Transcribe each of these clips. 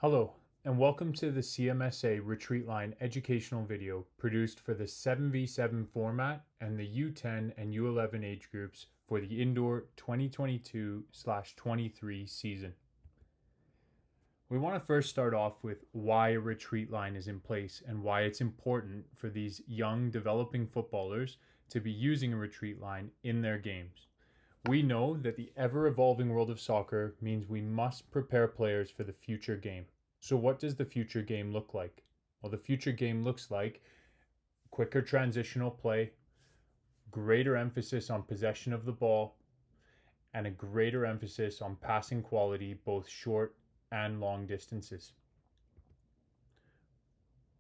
Hello, and welcome to the CMSA retreat line educational video produced for the 7v7 format and the U10 and U11 age groups for the indoor 2022/23 season. We want to first start off with why a retreat line is in place and why it's important for these young developing footballers to be using a retreat line in their games. We know that the ever-evolving world of soccer means we must prepare players for the future game. So what does the future game look like? Well, the future game looks like quicker transitional play, greater emphasis on possession of the ball, and a greater emphasis on passing quality, both short and long distances.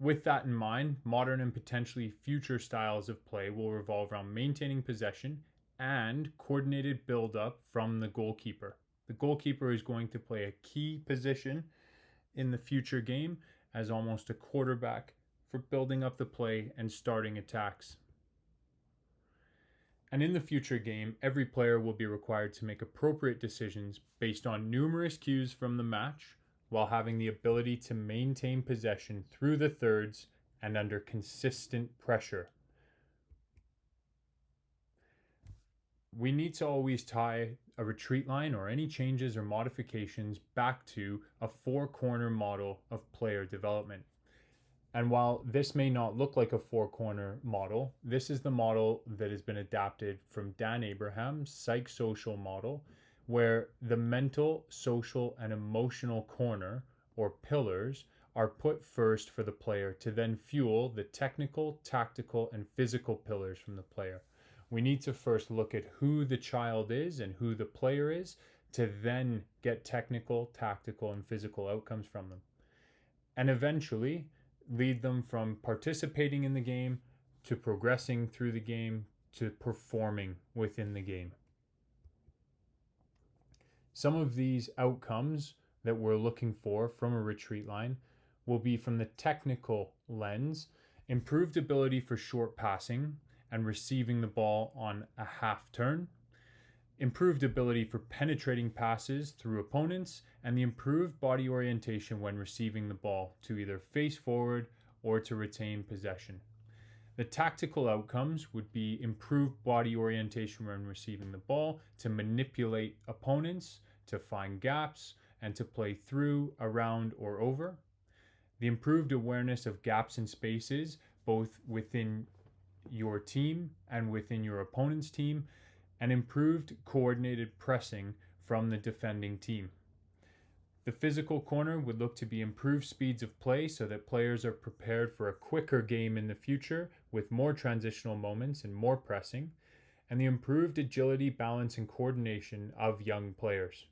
With that in mind, modern and potentially future styles of play will revolve around maintaining possession and coordinated build-up from the goalkeeper. The goalkeeper is going to play a key position in the future game as almost a quarterback for building up the play and starting attacks. And in the future game, every player will be required to make appropriate decisions based on numerous cues from the match while having the ability to maintain possession through the thirds and under consistent pressure. We need to always tie a retreat line or any changes or modifications back to a four-corner model of player development. And while this may not look like a four-corner model, this is the model that has been adapted from Dan Abraham's psychosocial model, where the mental, social, and emotional corner or pillars are put first for the player to then fuel the technical, tactical, and physical pillars from the player. We need to first look at who the child is and who the player is to then get technical, tactical, and physical outcomes from them. And eventually lead them from participating in the game to progressing through the game to performing within the game. Some of these outcomes that we're looking for from a retreat line will be from the technical lens, improved ability for short passing and receiving the ball on a half turn, improved ability for penetrating passes through opponents, and the improved body orientation when receiving the ball to either face forward or to retain possession. The tactical outcomes would be improved body orientation when receiving the ball to manipulate opponents, to find gaps, and to play through, around, or over. The improved awareness of gaps and spaces, both within your team and within your opponent's team, and improved coordinated pressing from the defending team. The physical corner would look to be improved speeds of play so that players are prepared for a quicker game in the future with more transitional moments and more pressing, and the improved agility, balance, and coordination of young players.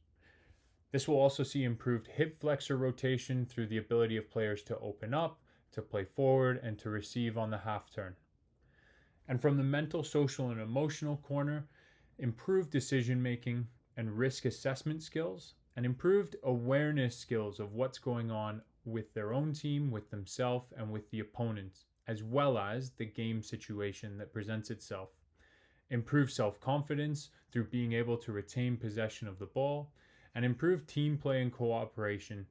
This will also see improved hip flexor rotation through the ability of players to open up, to play forward, and to receive on the half turn. And from the mental, social, and emotional corner, improved decision making and risk assessment skills, and improved awareness skills of what's going on with their own team, with themselves, and with the opponents, as well as the game situation that presents itself. Improved self-confidence through being able to retain possession of the ball, and improved team play and cooperation,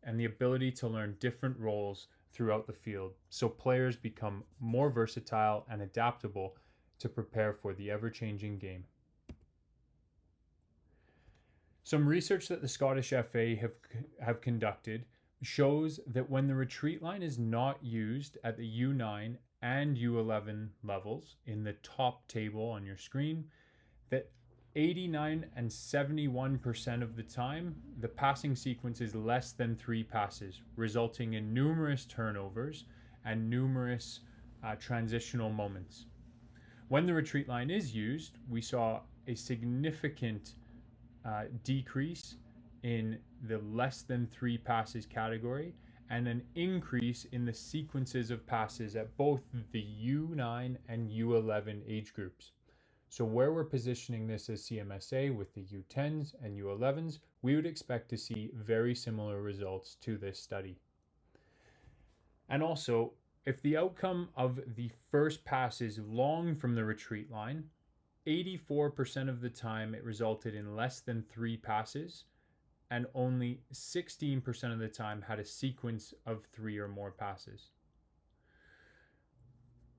and the ability to learn different roles throughout the field, so players become more versatile and adaptable to prepare for the ever-changing game. Some research that the Scottish FA have conducted shows that when the retreat line is not used at the U9 and U11 levels in the top table on your screen, that 89 and 71% of the time, the passing sequence is less than 3 passes, resulting in numerous turnovers and numerous transitional moments. When the retreat line is used, we saw a significant decrease in the less than 3 passes category and an increase in the sequences of passes at both the U9 and U11 age groups. So where we're positioning this as CMSA with the U10s and U11s, we would expect to see very similar results to this study. And also, if the outcome of the first pass is long from the retreat line, 84% of the time it resulted in less than 3 passes, and only 16% of the time had a sequence of 3 or more passes.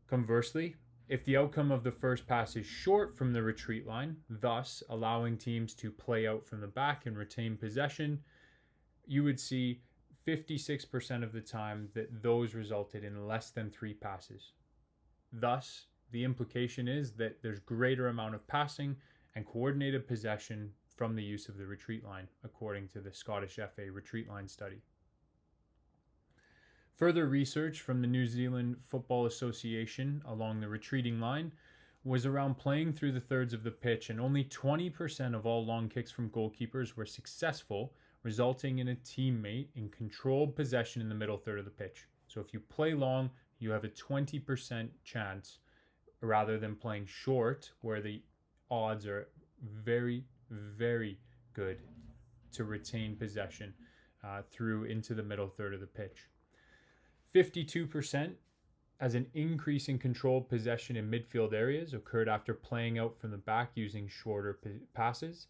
Conversely, if the outcome of the first pass is short from the retreat line, thus allowing teams to play out from the back and retain possession, you would see 56% of the time that those resulted in less than 3 passes. Thus, the implication is that there's greater amount of passing and coordinated possession from the use of the retreat line, according to the Scottish FA retreat line study. Further research from the New Zealand Football Association along the retreating line was around playing through the thirds of the pitch, and only 20% of all long kicks from goalkeepers were successful, resulting in a teammate in controlled possession in the middle third of the pitch. So if you play long, you have a 20% chance rather than playing short, where the odds are very, very good to retain possession through into the middle third of the pitch. 52% as an increase in controlled possession in midfield areas occurred after playing out from the back using shorter passes.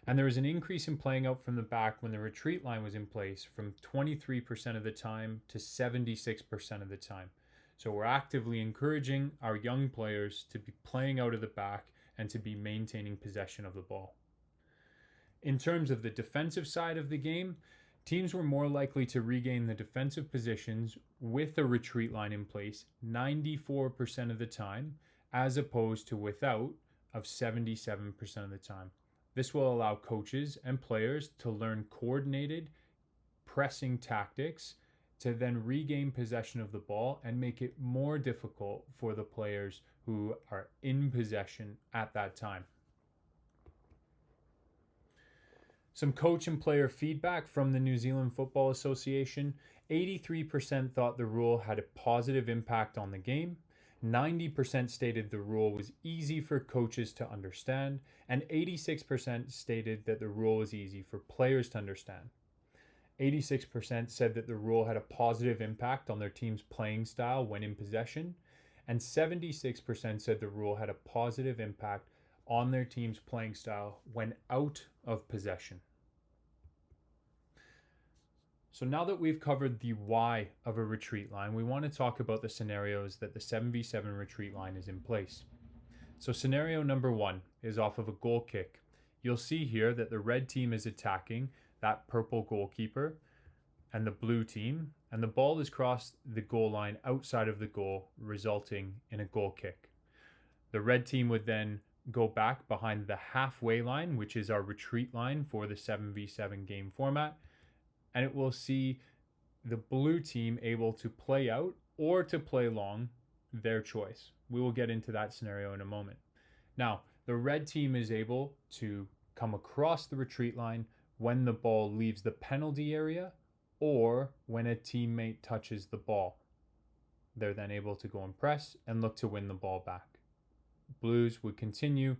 And there was an increase in playing out from the back when the retreat line was in place from 23% of the time to 76% of the time. So we're actively encouraging our young players to be playing out of the back and to be maintaining possession of the ball. In terms of the defensive side of the game, teams were more likely to regain the defensive positions with a retreat line in place 94% of the time, as opposed to without of 77% of the time. This will allow coaches and players to learn coordinated pressing tactics to then regain possession of the ball and make it more difficult for the players who are in possession at that time. Some coach and player feedback from the New Zealand Football Association. 83% thought the rule had a positive impact on the game. 90% stated the rule was easy for coaches to understand, and 86% stated that the rule was easy for players to understand. 86% said that the rule had a positive impact on their team's playing style when in possession, and 76% said the rule had a positive impact on their team's playing style when out of possession. So now that we've covered the why of a retreat line, we want to talk about the scenarios that the 7v7 retreat line is in place. So scenario number 1 is off of a goal kick. You'll see here that the red team is attacking that purple goalkeeper and the blue team, and the ball is crossed the goal line outside of the goal, resulting in a goal kick. The red team would then go back behind the halfway line, which is our retreat line for the 7v7 game format, and it will see the blue team able to play out or to play long, their choice. We will get into that scenario in a moment. Now, the red team is able to come across the retreat line when the ball leaves the penalty area or when a teammate touches the ball. They're then able to go and press and look to win the ball back. Blues would continue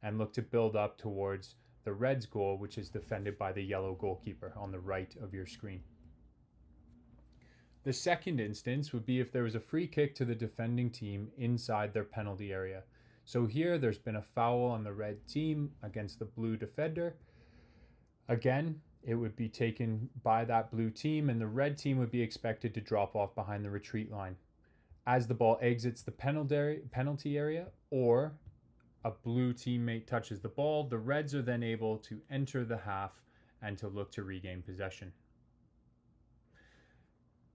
and look to build up towards the Reds' goal, which is defended by the yellow goalkeeper on the right of your screen. The second instance would be if there was a free kick to the defending team inside their penalty area. So here there's been a foul on the red team against the blue defender. Again, it would be taken by that blue team, and the red team would be expected to drop off behind the retreat line. As the ball exits the penalty area or a blue teammate touches the ball, the Reds are then able to enter the half and to look to regain possession.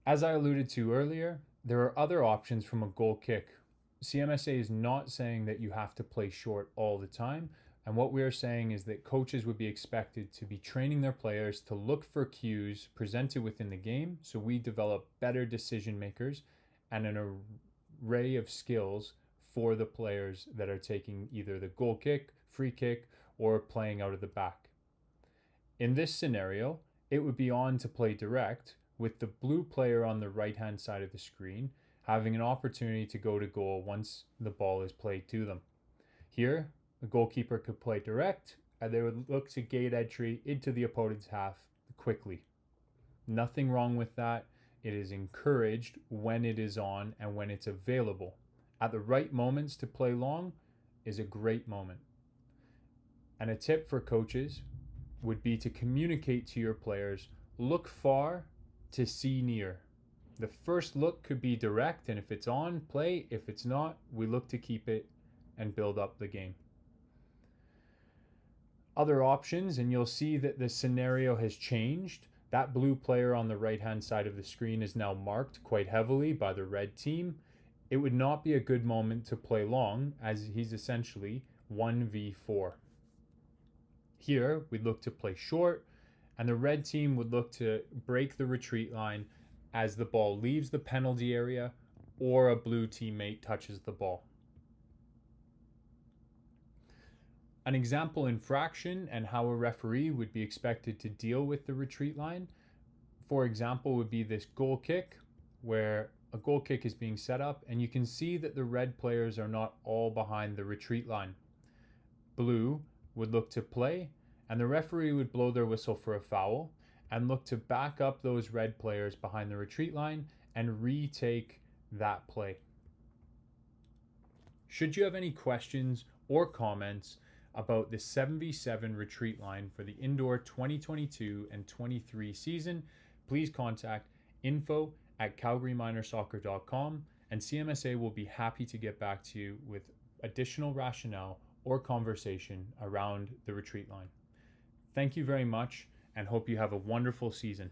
As I alluded to earlier, there are other options from a goal kick. CMSA is not saying that you have to play short all the time, and what we are saying is that coaches would be expected to be training their players to look for cues presented within the game, so we develop better decision makers and an array of skills for the players that are taking either the goal kick, free kick, or playing out of the back. In this scenario, it would be on to play direct, with the blue player on the right-hand side of the screen having an opportunity to go to goal once the ball is played to them. Here, the goalkeeper could play direct, and they would look to gate entry into the opponent's half quickly. Nothing wrong with that. It is encouraged when it is on and when it's available. At the right moments to play long is a great moment. And a tip for coaches would be to communicate to your players, look far to see near. The first look could be direct, and if it's on, play. If it's not, we look to keep it and build up the game. Other options, and you'll see that the scenario has changed. That blue player on the right-hand side of the screen is now marked quite heavily by the red team. It would not be a good moment to play long, as he's essentially 1v4. Here, we'd look to play short, and the red team would look to break the retreat line as the ball leaves the penalty area or a blue teammate touches the ball. An example infraction and how a referee would be expected to deal with the retreat line, for example, would be this goal kick, where a goal kick is being set up, and you can see that the red players are not all behind the retreat line. Blue would look to play, and the referee would blow their whistle for a foul and look to back up those red players behind the retreat line and retake that play. Should you have any questions or comments about the 7v7 retreat line for the indoor 2022 and 23 season, please contact info@calgaryminersoccer.com, and CMSA will be happy to get back to you with additional rationale or conversation around the retreat line. Thank you very much, and hope you have a wonderful season.